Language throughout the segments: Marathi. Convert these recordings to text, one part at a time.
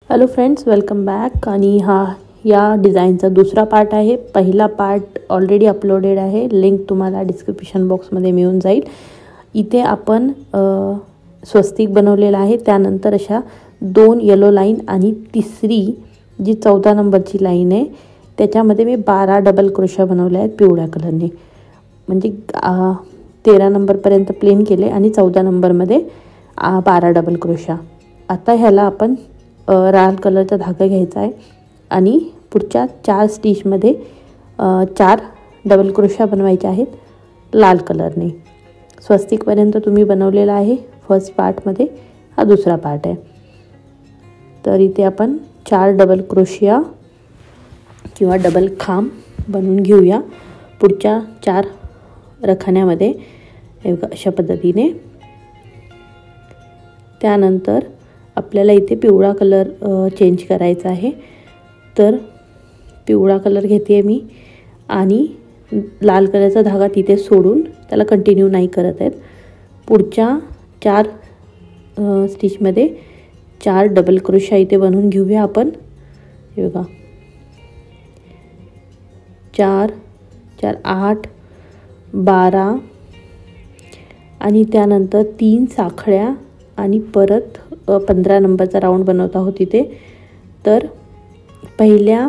Hello friends, welcome back. आणि हा या डिझाईनचा दुसरा पार्ट आहे. पहिला पार्ट ऑलरेडी अपलोडेड आहे, लिंक तुम्हाला डिस्क्रिप्शन बॉक्समध्ये मिळून जाईल. इथे आपण स्वस्तिक बनवलेला आहे, त्यानंतर अशा 2 येलो लाईन आणि तिसरी जी 14 नंबरची लाईन आहे त्याच्यामध्ये मी 12 डबल क्रोशा बनवले आहेत पिवळ्या कलरने. म्हणजे 13 नंबरपर्यंत प्लेन केले आणि 14 नंबरमध्ये 12 डबल क्रोशा. आता ह्याला आपण लाल कलरचा धागा घ्यायचा आहे आणि पुढच्या 4 स्टिचमध्ये 4 डबल क्रोशा बनवायचे आहेत लाल कलरने. स्वस्तिकपर्यंत तुम्ही बनवलेला आहे फर्स्ट पार्टमध्ये, हा दुसरा पार्ट आहे. तर इथे आपण 4 डबल क्रोशिया किंवा डबल खांब बनवून घेऊया पुढच्या 4 रखान्यामध्ये अशा पद्धतीने. त्यानंतर आपल्याला इथे पिवळा कलर चेंज करायचा आहे, तर पिवळा कलर घेते मी आणि लाल कलरचा धागा तिथे सोडून त्याला कंटिन्यू नाही करत आहेत. पुढच्या 4 स्टिचमध्ये 4 डबल क्रोशा इथे बनवून घेऊया आपण. हे बघा, 4 4 8 12 आणि त्यानंतर 3 साखळ्या आणि परत 15 नंबरचा राऊंड बनवत आहोत इथे. तर पहिल्या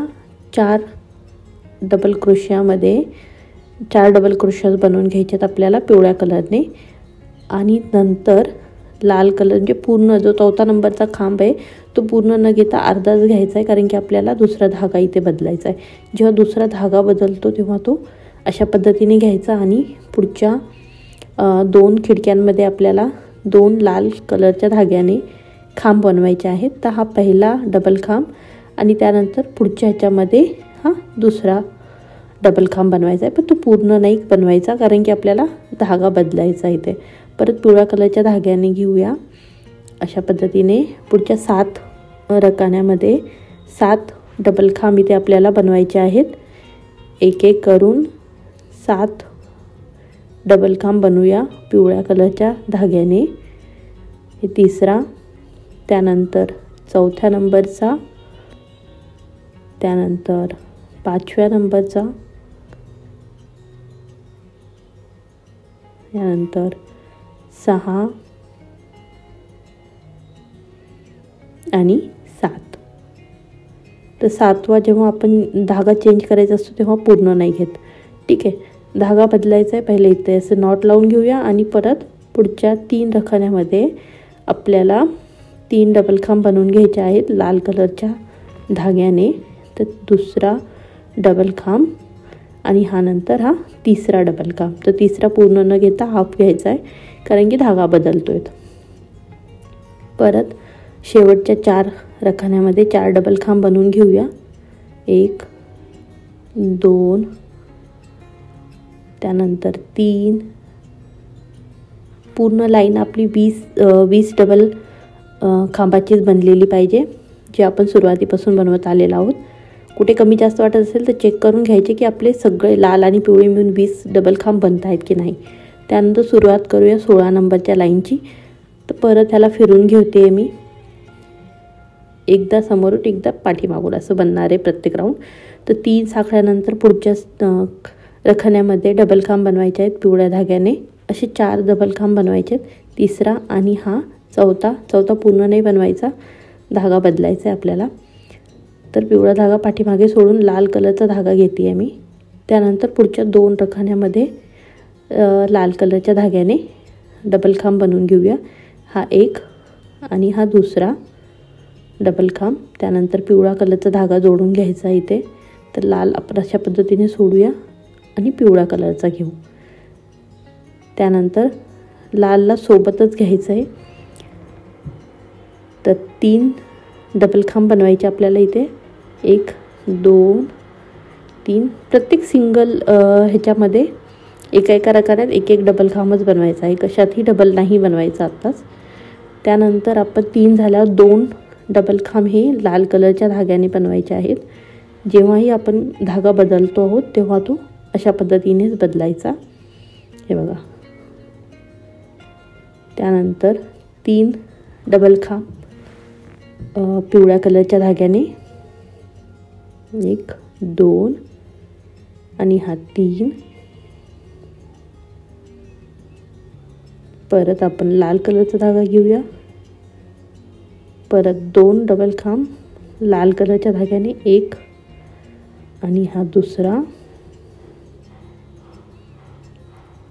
4 डबल क्रोशियामध्ये 4 डबल क्रोशियाज बनवून घ्यायच्यात आपल्याला पिवळ्या कलरने. आणि नंतर लाल कलर म्हणजे पूर्ण जो 14 नंबरचा खांब आहे तो पूर्ण न घेता अर्धाच घ्यायचा आहे, कारण की आपल्याला दुसरा धागा इथे बदलायचा आहे. जेव्हा दुसरा धागा बदलतो तेव्हा तो अशा पद्धतीने घ्यायचा आणि पुढच्या 2 खिडक्यांमध्ये आपल्याला 2 लाल कलरच्या धाग्याने खांब बनवायचे आहेत. तर हा पहिला डबल खांब आणि त्यानंतर पुढच्या ह्याच्यामध्ये हा दुसरा डबल खांब बनवायचा आहे, पण तो पूर्ण नाही बनवायचा कारण की आपल्याला धागा बदलायचा इथे. परत पिवळ्या कलरच्या धाग्याने घेऊया अशा पद्धतीने. पुढच्या 7 रकान्यामध्ये 7 डबल खांब इथे आपल्याला बनवायचे आहेत. एक एक करून 7 डबल खांब बनवूया पिवळ्या कलरच्या धाग्याने. हे तिसरा, त्यानंतर 4थ्या नंबरचा, त्यानंतर 5व्या नंबरचा, त्यानंतर 6 आणि 7. तर 7वा जेव्हा आपण धागा चेंज करायचा असतो तेव्हा पूर्ण नाही घेत, ठीक आहे. धागा बदलायचा आहे. पहिले इथे असं नॉट लावून घेऊया आणि परत पुढच्या 3 रखान्यामध्ये आपल्याला 3 डबल खांब बनवून घ्यायचे आहेत लाल कलरच्या धाग्याने. तर दुसरा डबल खांब आणि हा नंतर हा तिसरा डबल खांब. तर तिसरा पूर्ण न घेता हाफ घ्यायचा आहे कारण की धागा बदलतोय. परत शेवटच्या 4 रखान्यामध्ये 4 डबल खांब बनवून घेऊया. 1 2 त्यानंतर 3. पूर्ण लाईन आपली 20 डबल खांबाचीच बनलेली पाहिजे, जे आपण सुरुवातीपासून बनवत आलेलो आहोत. कुठे कमी जास्त वाटत असेल तर चेक करून घ्यायचे की आपले सगळे लाल आणि पिवळे मिळून 20 डबल खांब बनत आहेत की नाही. त्यानंतर सुरुवात करूया 16 नंबरच्या लाईनची. तर परत ह्याला फिरून घेते मी, एकदा समोरून एकदा पाठीमागून असं बनणार आहे प्रत्येक राऊंड. तर 3 साखळ्यानंतर पुढच्या रखान्यामध्ये डबल खांब बनवायचे आहेत पिवळ्या धाग्याने. असे 4 डबल खांब बनवायचे आहेत. तिसरा आणि हा चौथा पूर्ण नाही बनवायचा, धागा बदलायचा आहे आपल्याला. तर पिवळा धागा पाठीमागे सोडून लाल कलरचा धागा घेते आहे मी. त्यानंतर पुढच्या 2 रखान्यामध्ये लाल कलरच्या धाग्याने डबल खांब बनवून घेऊया. हा 1 आणि हा दुसरा डबल खांब. त्यानंतर पिवळा कलरचा धागा जोडून घ्यायचा इथे. तर लाल आपण अशा पद्धतीने सोडूया आणि पिवळा कलरचा घेऊ. त्यानंतर लालला सोबतच घ्यायचं आहे. तर 3 डबल खांब बनवायचे आपल्याला इथे. 1 2 3. प्रत्येक सिंगल ह्याच्यामध्ये एका रकान्यात एक डबल खांबच बनवायचा आहे, कशातही डबल नाही बनवायचा आत्ताच. त्यानंतर आपण 3 झाल्यावर 2 डबल खांब हे लाल कलरच्या धाग्याने बनवायचे आहेत. जेव्हाही आपण धागा बदलतो आहोत तेव्हा तो अशा पद्धतीनेच बदलायचा. हे बघा, त्यानंतर 3 डबल खांब पिवळ्या कलरच्या धाग्याने 1 2 आणि हा 3. परत आपण लाल कलरचा धागा घेऊया, परत 2 डबल खांब लाल कलरच्या धाग्याने 1 आणि हा दुसरा,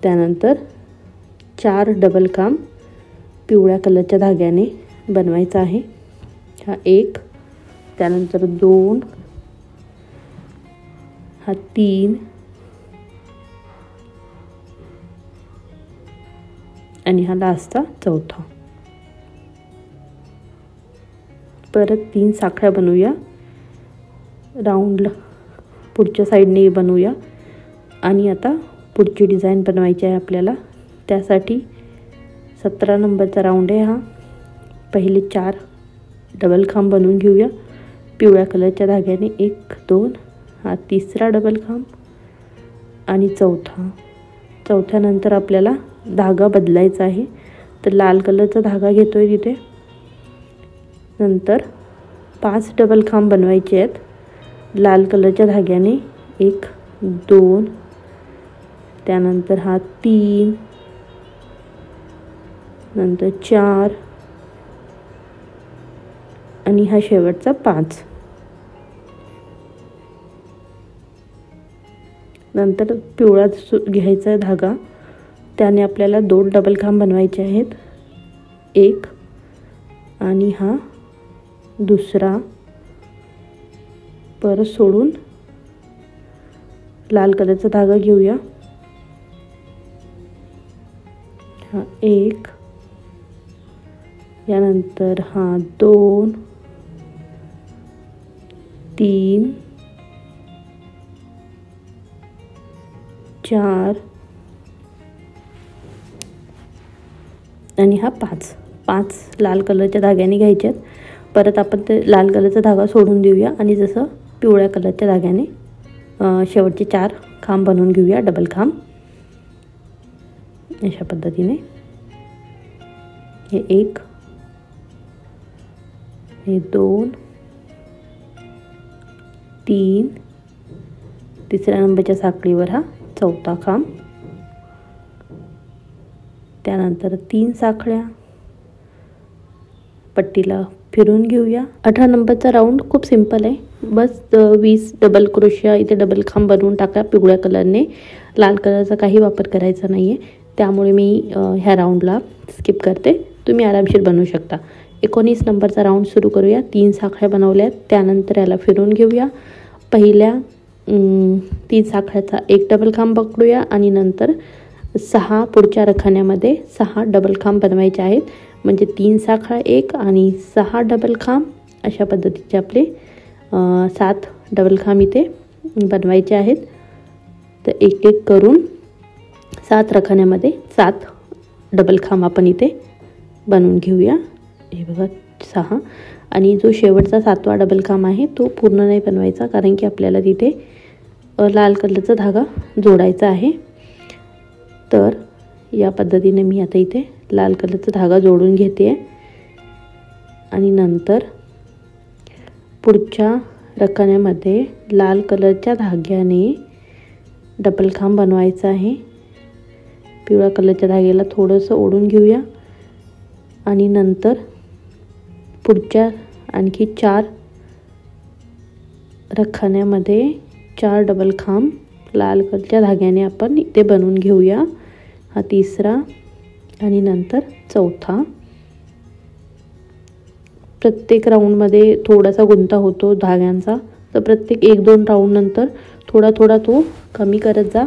त्यानंतर 4 डबल खांब पिवळ्या कलरच्या धाग्याने बनवायचा आहे। हा 1, त्यानंतर 2, हा 3 आणि हा लास्टचा चौथा। परत 3 साखळ्या बनवूया, राऊंडला पुढच्या साईडने बनवूया आणि आता पुढची डिझाइन बनवायची आहे आपल्याला। त्यासाठी 17 नंबरचा राऊंड आहे हा। पहिले 4 डबल खांब बनवून घेऊया पिवळ्या कलरच्या धाग्याने 1 2, हा तिसरा डबल खांब आणि चौथ्यानंतर आपल्याला धागा बदलायचा आहे, तर लाल कलरचा धागा घेतोय तिथे। नंतर 5 डबल खांब बनवायचे आहेत लाल कलरच्या धाग्याने 1 2, त्यानंतर हा 3, नंतर 4 आणि हा शेवटचा 5। नंतर पिवळा घ्यायचा धागा, त्याने आपल्याला 2 डबल खांब बनवायचे आहेत, 1 आणि हा दुसरा, परत सोडून लाल कलरचा धागा घेऊया, हा 1, यानंतर हा 2 3 4 आणि हा 5 लाल कलरच्या धाग्याने घ्यायचे आहेत। परत आपण ते लाल कलरचा धागा सोडून देऊया आणि जसं पिवळ्या कलरच्या धाग्याने शेवटचे 4 खांब बनवून घेऊया डबल खांब। अशा पद्धतीने हे 1, हे 2 3, तिसऱ्या नंबरच्या साखळीवर हा चौथा खांब, त्यानंतर 3 साखळ्या पट्टीला फिरून घेऊया। 18 नंबरचा राऊंड खूप सिंपल आहे, बस 20 डबल क्रोशिया इथे डबल खांब बनवून टाका पिवळ्या कलरने, लाल कलरचा काही वापर करायचा नाही आहे, त्यामुळे मी ह्या राऊंडला स्किप करते, तुम्ही आरामशीर बनवू शकता। 19 नंबरचा राऊंड सुरू करूया। 3 साखळ्या बनवल्यात, त्यानंतर याला फिरून घेऊया। पहिल्या 3 साखळ्याचा 1 डबल खांब पकडूया आणि नंतर 6 पुढच्या रखान्यामध्ये 6 डबल खांब बनवायचे आहेत, म्हणजे 3 साखळा 1 आणि 6 डबल खांब, अशा पद्धतीचे आपले 7 डबल खांब इथे बनवायचे आहेत। तर एक एक करून 7 रखान्यामध्ये 7 डबल खांब आपण इथे बनवून घेऊया। हे बघा 6, आणि जो शेवटचा 7वा डबल खांब आहे तो पूर्ण नाही बनवायचा, कारण की आपल्याला तिथे लाल कलरचा धागा जोडायचा आहे। तर या पद्धतीने मी आता इथे लाल कलरचा धागा जोडून घेते आणि नंतर पुढच्या रकान्यामध्ये लाल कलरच्या धाग्याने डबल खांब बनवायचा आहे। पिवळ्या कलरच्या धाग्याला थोडंसं ओढून घेऊया आणि नंतर पुढच्या आणखी 4 रखान्यामध्ये 4 डबल खांब लाल कलरच्या धाग्याने आपण इथे बनवून घेऊया। हा तिसरा आणि नंतर चौथा। प्रत्येक राऊंडमध्ये थोडासा गुंता होतो धाग्यांचा, तर प्रत्येक 1-2 राऊंड नंतर थोडा थोडा तो कमी करत जा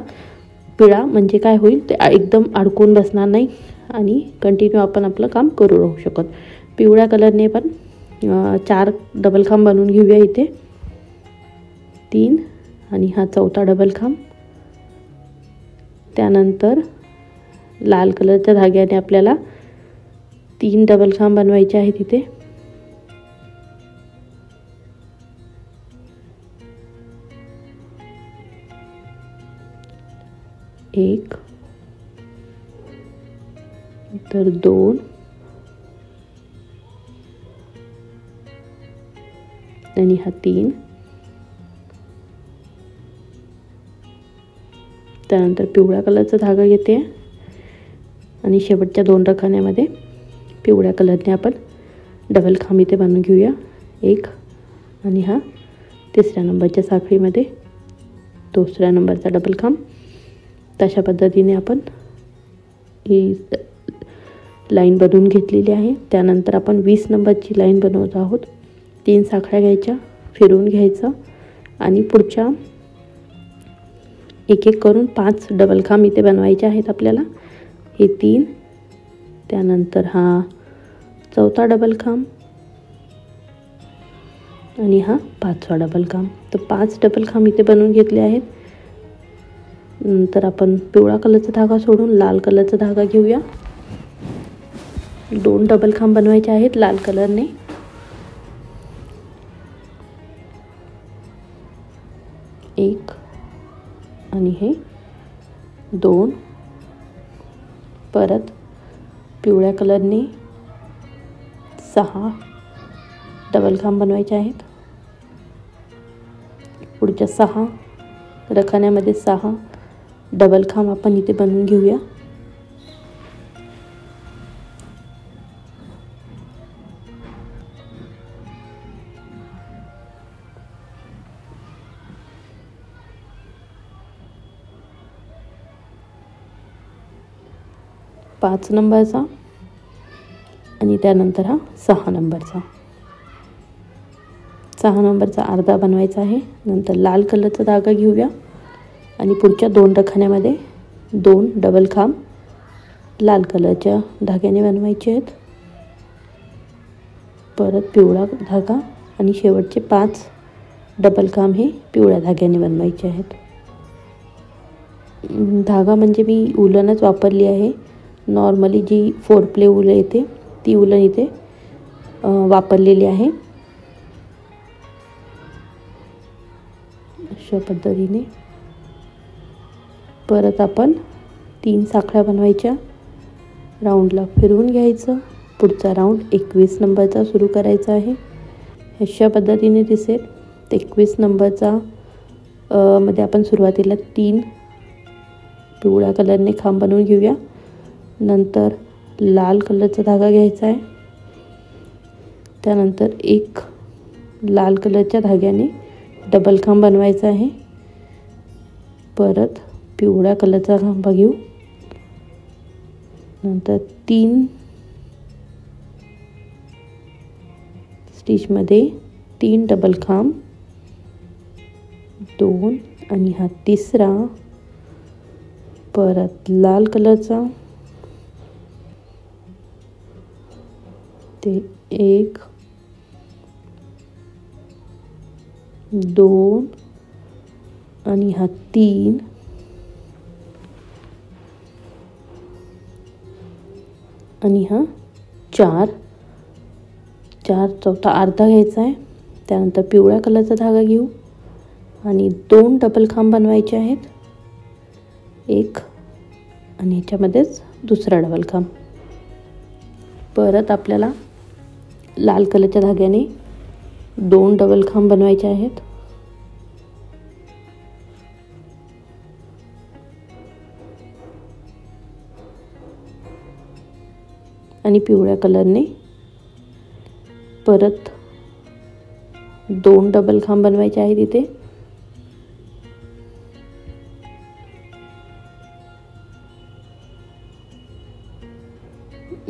पिळा, म्हणजे काय होईल ते एकदम अडकून बसणार नाही आणि कंटिन्यू आपण आपलं काम करू राहू शकत। पिवळ्या कलरने पण 4 डबल खांब बनवून घेऊया इथे, 3 आणि हा चौथा डबल खांब। त्यानंतर लाल कलरच्या धाग्याने आपल्याला 3 डबल खांब बनवायचे आहेत इथे, 1 तर 2 आणि हा 3, त्यानंतर पिवळ्या कलरचा धागा घेते आणि शेवटच्या 2 रखान्यामध्ये पिवळ्या कलरने आपण डबल खांब इथे बांधून घेऊया. 1 आणि हा 3ऱ्या नंबरच्या साखळीमध्ये 2ऱ्या नंबरचा डबल खांब. तशा पद्धतीने आपण ही लाईन बनवून घेतलेली आहे. त्यानंतर आपण 20 नंबरची लाईन बनवत आहोत. 3 साखळ्या घ्यायच्या, फिरवून घ्यायचं आणि पुढच्या एक एक करून 5 डबल खांब इथे बनवायचे आहेत आपल्याला. हे 3, त्यानंतर हा 4था डबल खांब आणि हा 5वा डबल खांब. तर 5 डबल खांब इथे बनवून घेतले आहेत. नंतर आपण पिवळा कलरचा धागा सोडून लाल कलरचा धागा घेऊया. 2 डबल खांब बनवायचे आहेत लाल कलरने. एक आणि हे 2. परत पिवळ्या कलरने 6 डबल खांब बनवायचे आहेत. पुढच्या 6 रखान्यामध्ये 6 डबल खांब आपण इथे बनवून घेऊया. पाच नंबरचा आणि त्यानंतर हा 6 नंबरचा. 6 नंबरचा अर्धा बनवायचा आहे. नंतर लाल कलरचा धागा घेऊया आणि पुढच्या 2 रखान्यामध्ये 2 डबल खांब लाल कलरच्या धाग्याने बनवायचे आहेत. परत पिवळा धागा आणि शेवटचे 5 डबल खांब हे पिवळ्या धाग्याने बनवायचे आहेत. धागा म्हणजे मी उलनच वापरली आहे. नॉर्मली जी 4 प्ले उल येते ती उलन इथे वापरलेली आहे. अशा पद्धतीने परत आपण 3 साखळ्या बनवायच्या. राऊंडला फिरवून घ्यायचं. पुढचा राऊंड 21 नंबरचा सुरू करायचा आहे. अशा पद्धतीने दिसेल. 21 नंबरचा मध्ये आपण सुरुवातीला 3 पिवळ्या कलरने खांब बनवून घेऊया. नंतर लाल कलरचा धागा घ्यायचा आहे. त्यानंतर 1 लाल कलरच्या धाग्याने डबल खांब बनवायचा आहे. परत पिवळ्या कलरचा खांब घेऊ. नंतर 3 स्टिचमध्ये 3 डबल खांब, 2 आणि हा 3रा. परत लाल कलरचा ते 1 2 आणि हा 3 आणि हा 4. चौथा अर्धा घ्यायचा आहे. त्यानंतर पिवळ्या कलरचा धागा घेऊ आणि 2 डबल खांब बनवायचे आहेत. 1 आणि ह्याच्यामध्येच 2रा डबल खांब. परत आपल्याला लाल कलरच्या धाग्याने 2 डबल खांब बनवायचे आहेत. आणि पिवळ्या कलरने परत 2 डबल खांब बनवायचे आहेत इथे.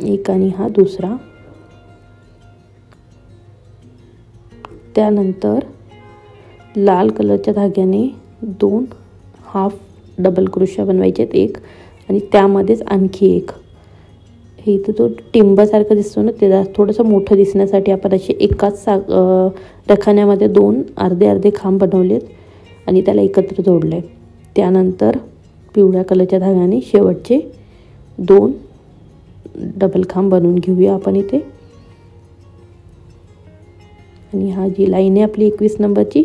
एक आणि हा 2रा. त्यानंतर लाल कलरच्या धाग्याने 2 हाफ डबल क्रोशा बनवायचे आहेत. 1 आणि त्यामध्येच आणखी 1. हे इथं तो टिंबासारखं दिसतो ना, ते थोडंसं मोठं दिसण्यासाठी आपण असे एकाच रखान्यामध्ये 2 अर्धे अर्धे खांब बनवलेत आणि त्याला एकत्र जोडले. त्यानंतर पिवळ्या कलरच्या धाग्याने शेवटचे 2 डबल खांब बनवून घेऊया आपण इथे. आणि हा जी लाईन आहे आपली 21 नंबरची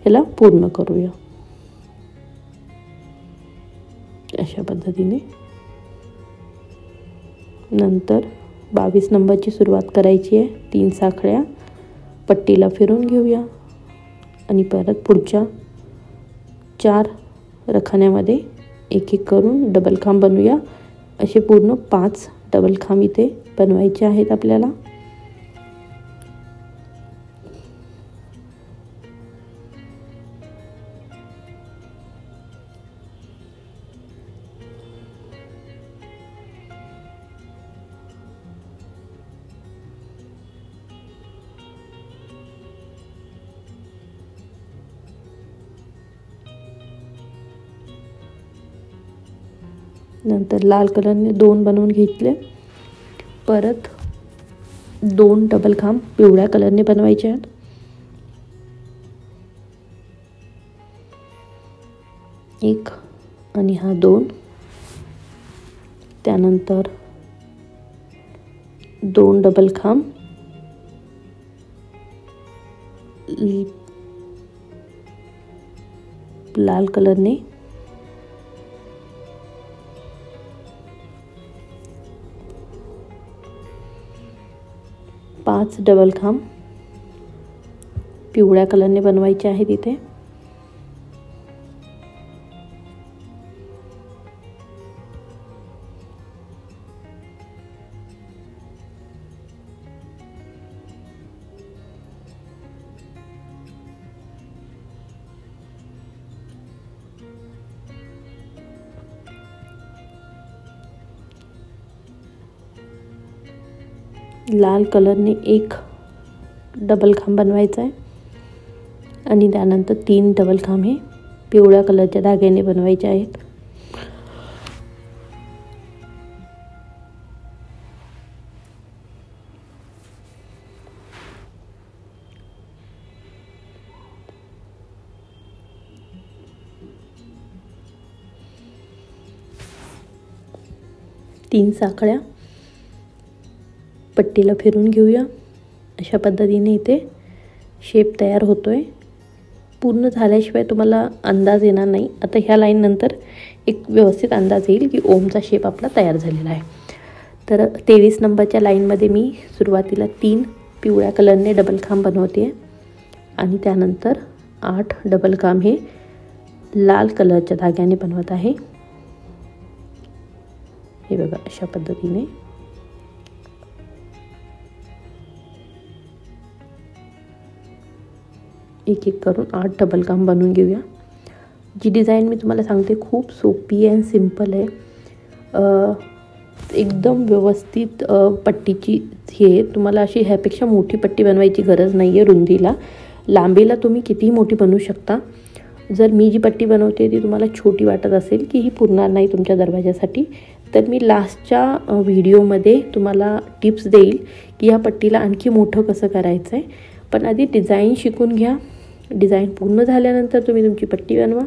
याला पूर्ण करूया अशा पद्धतीने. नंतर 22 नंबरची सुरुवात करायची आहे. 3 साखळ्या पट्टीला फिरून घेऊया आणि परत पुढच्या 4 रखान्यामध्ये एक एक करून डबल खांब बनवूया। असे पूर्ण 5 डबल खांब इथे बनवायचे आहेत आपल्याला। नंतर लाल कलरने 2 बनवून घेतले। परत 2 डबल खांब पिवळ्या कलरने बनवायचे आहेत। एक आणि हा 2, त्यानंतर 2 डबल खांब लाल कलरने, 5 डबल खांब पिवळ्या कलरने बनवायचे आहेत इथे। लाल कलरने 1 डबल खांब बनवायचा आहे आणि त्यानंतर 3 डबल खांब हे पिवळ्या कलरच्या धाग्याने बनवायचे आहेत। तीन साखळ्या पट्टीला फिरून घेऊया। अशा पद्धतीने इथे शेप तयार होतोय। पूर्ण झाल्याशिवाय तुम्हाला अंदाज येणार नाही। आता ह्या लाईन नंतर एक व्यवस्थित अंदाज येईल की ओमचा शेप आपला तयार झालेला आहे। तर 23 नंबरच्या लाईनमध्ये मी सुरुवातीला 3 पिवळ्या कलरने डबल खांब बनवते आणि त्यानंतर 8 डबल खांब हे लाल कलरच्या धाग्याने बनवत आहे। हे बघा अशा पद्धतीने एक एक करून 8 डबल खांब बनवून घेऊया। जी डिझाइन मी तुम्हाला सांगते खूप सोपी आहे, सिंपल आहे, एकदम व्यवस्थित पट्टीची हे। तुम्हाला अशी ह्यापेक्षा मोठी पट्टी बनवायची गरज नाही आहे। रुंदीला लांबीला तुम्ही कितीही मोठी बनवू शकता। जर मी जी पट्टी बनवते ती तुम्हाला छोटी वाटत असेल की ही पुरणार नाही तुमच्या दरवाजासाठी, तर मी लास्टच्या व्हिडिओमध्ये तुम्हाला टिप्स देईल की या पट्टीला आणखी मोठं कसं करायचं आहे। पण आधी डिझाईन शिकून घ्या। डिझाईन पूर्ण झाल्यानंतर तुम्ही तुमची पट्टी बनवा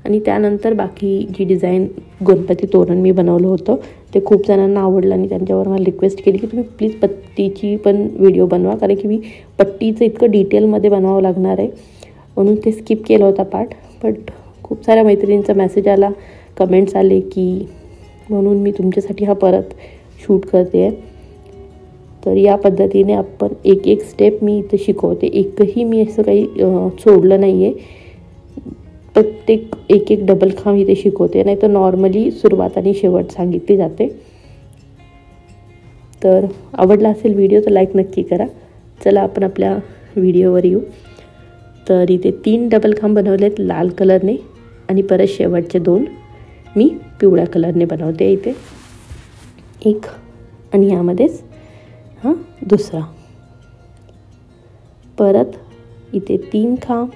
आणि त्यानंतर बाकी जी डिझाईन गणपती तोरण मी बनवलं होतं ते खूप जणांना आवडलं आणि त्यांच्यावर मला रिक्वेस्ट केली की तुम्ही प्लीज पट्टीची पण व्हिडिओ बनवा, कारण की मी पट्टीचं इतकं डिटेलमध्ये बनवावं लागणार आहे म्हणून ते स्किप केला होता पार्ट। बट खूप साऱ्या मैत्रिणींचा मेसेज आला, कमेंट्स आले की म्हणून मी तुमच्यासाठी हा परत शूट करते आहे। तर या पद्धतीने आपण एक एक स्टेप मी इथे शिकवते, एकही मी असं काही सोडलं नाही आहे। प्रत्येक एक एक डबल खांब इथे शिकवते, नाही तर नॉर्मली सुरुवात आणि शेवट सांगितली जाते। तर आवडला असेल व्हिडिओ तर लाईक नक्की करा। चला आपण आपल्या व्हिडिओवर येऊ। तर इथे 3 डबल खांब बनवलेत लाल कलरने आणि परत शेवटचे 2 मी पिवळ्या कलरने बनवते इथे एक, आणि यामध्येच दुसरा। परत इथे 3 खांब।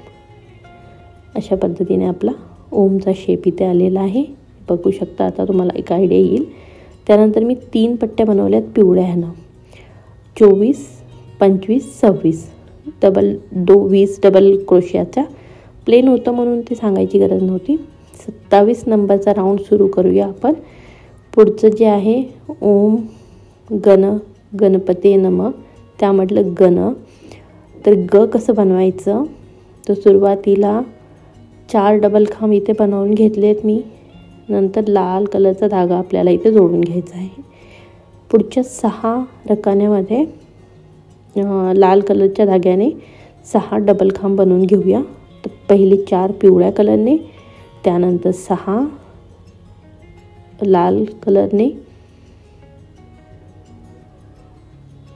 अशा पद्धतीने आपला ओमचा शेप इथे आलेला आहे, बघू शकता। आता तुम्हाला एक आयडिया येईल। त्यानंतर मी 3 पट्ट्या बनवल्यात पिवळ्या ह्यानं, 24, 25, 26 डबल 20 डबल क्रोशियाचा प्लेन होतं म्हणून ते सांगायची गरज नव्हती। 27 नंबरचा राऊंड सुरू करूया आपण। पुढचं जे आहे ओम गणपते नमः, त्यामधलं गण। तर ग कसं बनवायचं, तर सुरुवातीला 4 डबल खांब इथे बनवून घेतलेत मी। नंतर लाल कलरचा धागा आपल्याला इथे जोडून घ्यायचा आहे। पुढच्या 6 रकान्यामध्ये लाल कलरच्या धाग्याने 6 डबल खांब बनवून घेऊया. तर पहिले 4 पिवळ्या कलरने, त्यानंतर 6 लाल कलरने,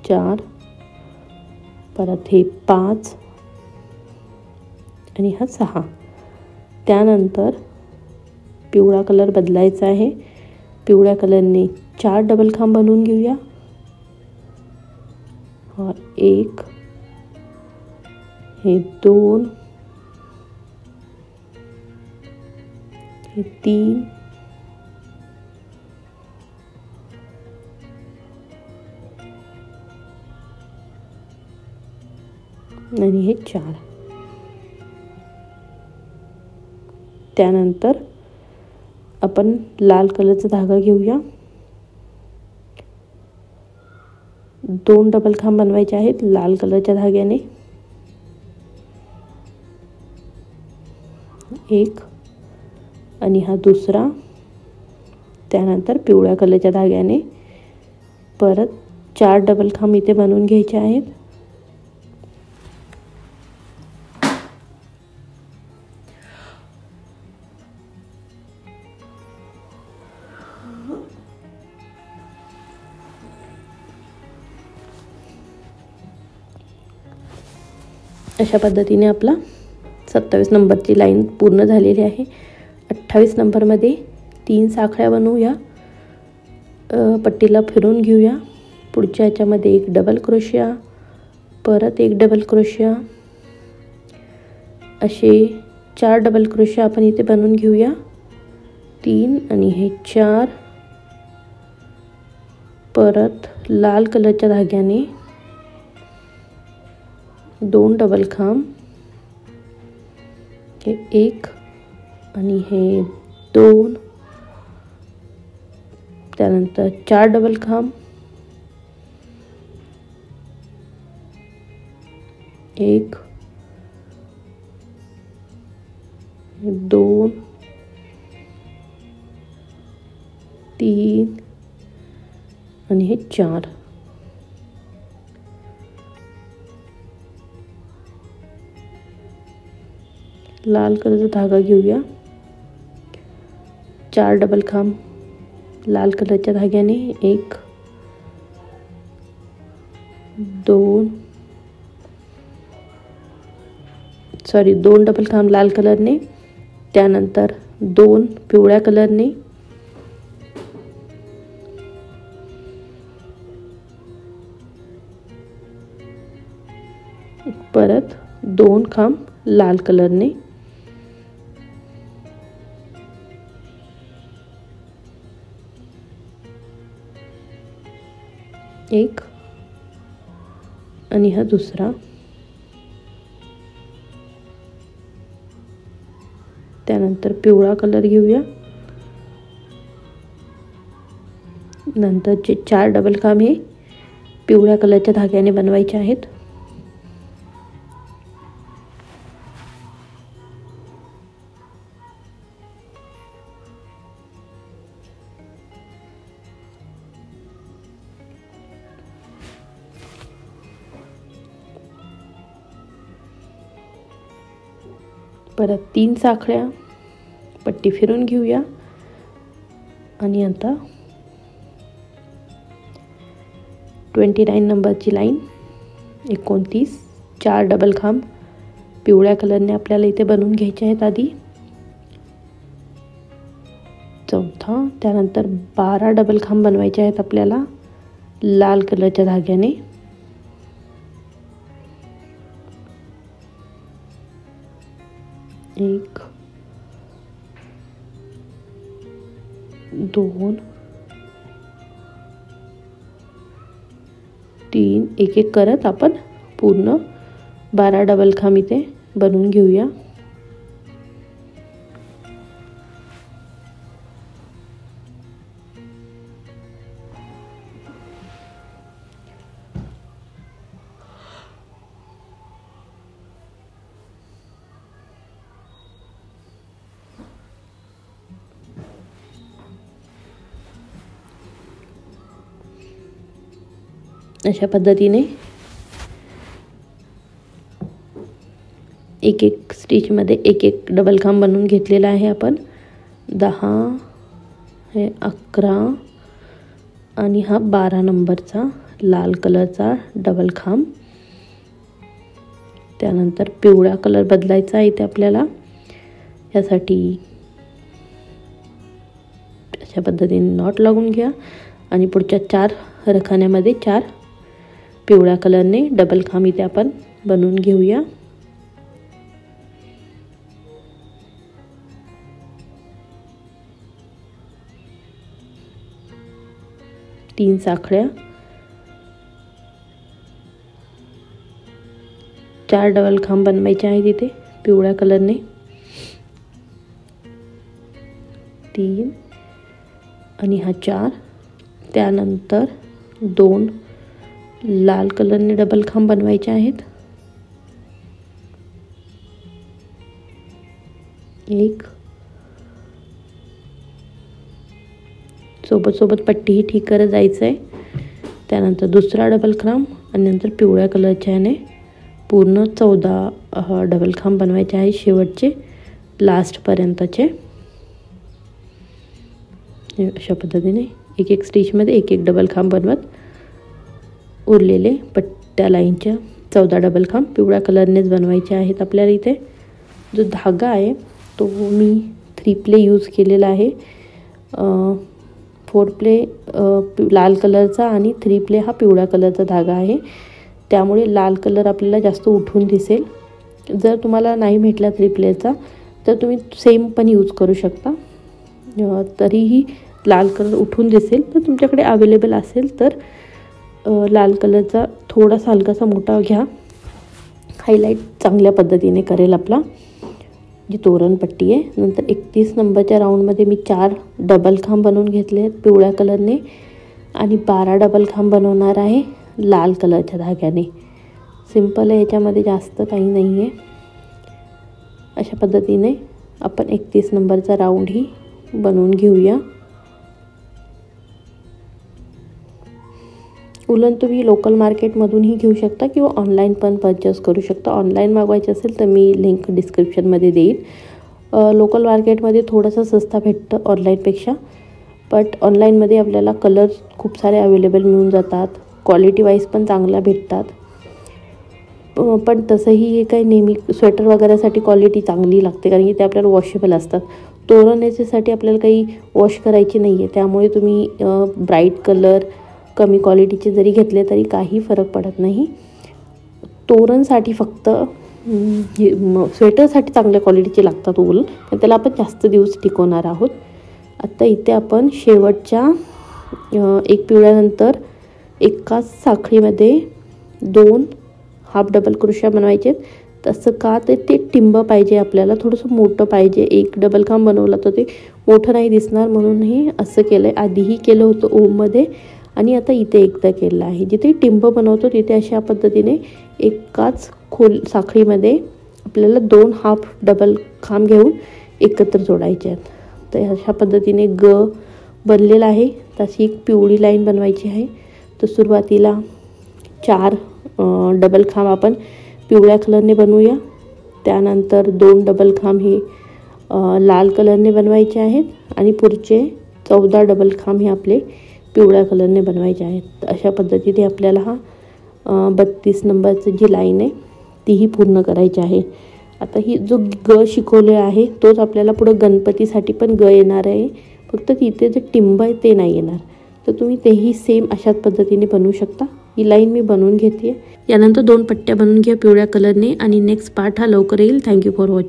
4, परत हे 5 आणि हा 6. त्यानंतर पिवळा कलर बदलायचा आहे. पिवळ्या कलरने 4 डबल खांब बनवून घेऊया. और 1, हे 2, हे 3, आणि हे 4. त्यानंतर आपण लाल कलरचा धागा घेऊया. 2 डबल खांब बनवायचे आहेत लाल कलरच्या धाग्याने. 1 आणि हा दुसरा. त्यानंतर पिवळ्या कलरच्या धाग्याने परत 4 डबल खांब इथे बनवून घ्यायचे आहेत. अशा पद्धतीने आपला 27 नंबरची लाईन पूर्ण झालेली आहे. 28 नंबरमध्ये 3 साखळ्या बनवूया. पट्टीला फिरून घेऊया. पुढच्या ह्याच्यामध्ये 1 डबल क्रोशिया, परत 1 डबल क्रोशिया, असे 4 डबल क्रोशिया आपण इथे बनवून घेऊया. 3 आणि हे 4. परत लाल कलरच्या धाग्याने 2 डबल खांब, हे 1 आणि हे 2. त्यानंतर 4 डबल खांब, 1, 2, 3 आणि हे 4. लाल कलरचा धागा घेऊया. 4 डबल खांब लाल कलरच्या धाग्याने, 1, 2 डबल खांब लाल कलरने, त्यानंतर 2 पिवळ्या कलरने, परत 2 खांब लाल कलरने, 1 आणि हा दुसरा. त्यानंतर पिवळा कलर घेऊया. नंतरचे 4 डबल खांब हे पिवळ्या कलरच्या धाग्याने बनवायचे आहेत. परत 3 साखळ्या, पट्टी फिरून घेऊया. आणि आता 29 नंबरची लाईन, 29, 4 डबल खांब पिवळ्या कलरने आपल्याला इथे बनवून घ्यायचे आहेत आधी. 4था, त्यानंतर 12 डबल खांब बनवायचे आहेत आपल्याला लाल कलरच्या धाग्याने. 1, 2, 3, एक एक करत आपण पूर्ण 12 डबल खांब इथे बनवून घेऊया. अशा पद्धतीने एक एक स्टिचमध्ये एक एक डबल खांब बनवून घेतलेला आहे आपण. 10 हे 11 आणि हा 12 नंबरचा लाल कलरचा डबल खांब. त्यानंतर पिवळा कलर बदलायचा आहे इथे आपल्याला. यासाठी अशा पद्धतीने नॉट लागून घ्या आणि पुढच्या 4 रखान्यामध्ये 4 पिवळ्या कलरने डबल खांब इथे आपण बनवून घेऊया. तीन साखळ्या, 4 डबल खांब बनवायचे आहेत इथे पिवळ्या कलरने. 3 आणि हा 4. त्यानंतर 2 लाल कलरने डबल खांब बनवायचे आहेत. 1 सोबत पट्टीही ठीक करत जायचं आहे. त्यानंतर दुसरा डबल खांब आणि नंतर पिवळ्या कलरच्या याने पूर्ण 14 डबल खांब बनवायचे आहे शेवटचे लास्टपर्यंतचे. अशा पद्धतीने एक एक स्टिचमध्ये एक एक डबल खांब बनवत उरलेले पट्ट्या लाईनच्या 14 डबल खांब पिवळ्या कलरनेच बनवायचे आहेत आपल्याला. इथे जो धागा आहे तो मी 3 प्ले यूज केलेला आहे. 4 प्ले लाल कलरचा आणि 3 प्ले हा पिवळ्या कलरचा धागा आहे. त्यामुळे लाल कलर आपल्याला जास्त उठून दिसेल. जर तुम्हाला नाही भेटला 3 प्लेचा तर तुम्ही सेम पण यूज करू शकता. तरीही लाल कलर उठून दिसेल. तर तुमच्याकडे अवेलेबल असेल तर लाल कलरचा थोडासा हलकासा मोठा घ्या. हायलाईट चांगल्या पद्धतीने करेल आपला जी तोरणपट्टी आहे. नंतर 31 नंबरच्या राऊंडमध्ये मी 4 डबल खांब बनवून घेतले आहेत पिवळ्या कलरने आणि 12 डबल खांब बनवणार आहे लाल कलरच्या धाग्याने. सिंपल आहे, याच्यामध्ये जास्त काही नाही आहे. अशा पद्धतीने आपण 31 नंबरचा राऊंडही बनवून घेऊया. उलन तुम्ही लोकल मार्केटमधूनही घेऊ शकता किंवा ऑनलाईन पण परचेस करू शकता. ऑनलाईन मागवायचे असेल तर मी लिंक डिस्क्रिप्शनमध्ये देईन. लोकल मार्केटमध्ये थोडंसं सस्ता भेटतं ऑनलाईनपेक्षा, बट ऑनलाईनमध्ये आपल्याला कलर खूप सारे अवेलेबल मिळून जातात. क्वालिटी वाईज पण चांगल्या भेटतात. पण तसंही हे काही नेहमी स्वेटर वगैरेसाठी क्वालिटी चांगली लागते कारण की ते आपल्याला वॉशेबल असतात. तोरण याच्यासाठी आपल्याला काही वॉश करायची नाही आहे. त्यामुळे तुम्ही ब्राईट कलर कमी क्वालिटीचे जरी घेतले तरी काही फरक पडत नाही. तोरणसाठी फक्त स्वेटरसाठी चांगल्या क्वालिटीचे लागतात वूल, त्याला आपण जास्त दिवस टिकवणार आहोत. आता इथे आपण शेवटच्या एक पिवळ्यानंतर एकाच साखळीमध्ये 2 हाफ डबल क्रोशा बनवायचे. तसं का तर ते टिंब पाहिजे आपल्याला, थोडंसं मोठं पाहिजे. एक डबल खांब बनवलं तर ते मोठं नाही दिसणार म्हणूनही असं केलं आहे. आधीही केलं होतं ओममध्ये आणि आता इथे एकदा केलं आहे. जिथे टिंब बनवतो तिथे अशा पद्धतीने एकाच साखळीमध्ये आपल्याला 2 हाफ डबल खांब घेऊन एकत्र जोडायचे आहेत. तर अशा पद्धतीने बनलेला आहे. तशी एक पिवळी लाईन बनवायची आहे. तर सुरुवातीला 4 डबल खांब आपण पिवळ्या कलरने बनवूया. त्यानंतर 2 डबल खांब हे लाल कलरने बनवायचे आहेत आणि पुढचे 14 डबल खांब हे आपले पिवळ्या कलरने बनवायचे आहेत. तर अशा पद्धतीने आपल्याला हा 32 नंबरची जी लाईन आहे तीही पूर्ण करायची आहे. आता ही जो शिकवले आहे तोच आपल्याला पुढं गणपतीसाठी पण येणार आहे. फक्त तिथे जे टिंब आहे ते नाही येणार. तर तुम्ही तेही सेम अशाच पद्धतीने बनवू शकता. ही लाईन मी बनवून घेते. यानंतर 2 पट्ट्या बनवून घ्या पिवळ्या कलरने आणि नेक्स्ट पार्ट हा लवकर येईल. Thank you for watching.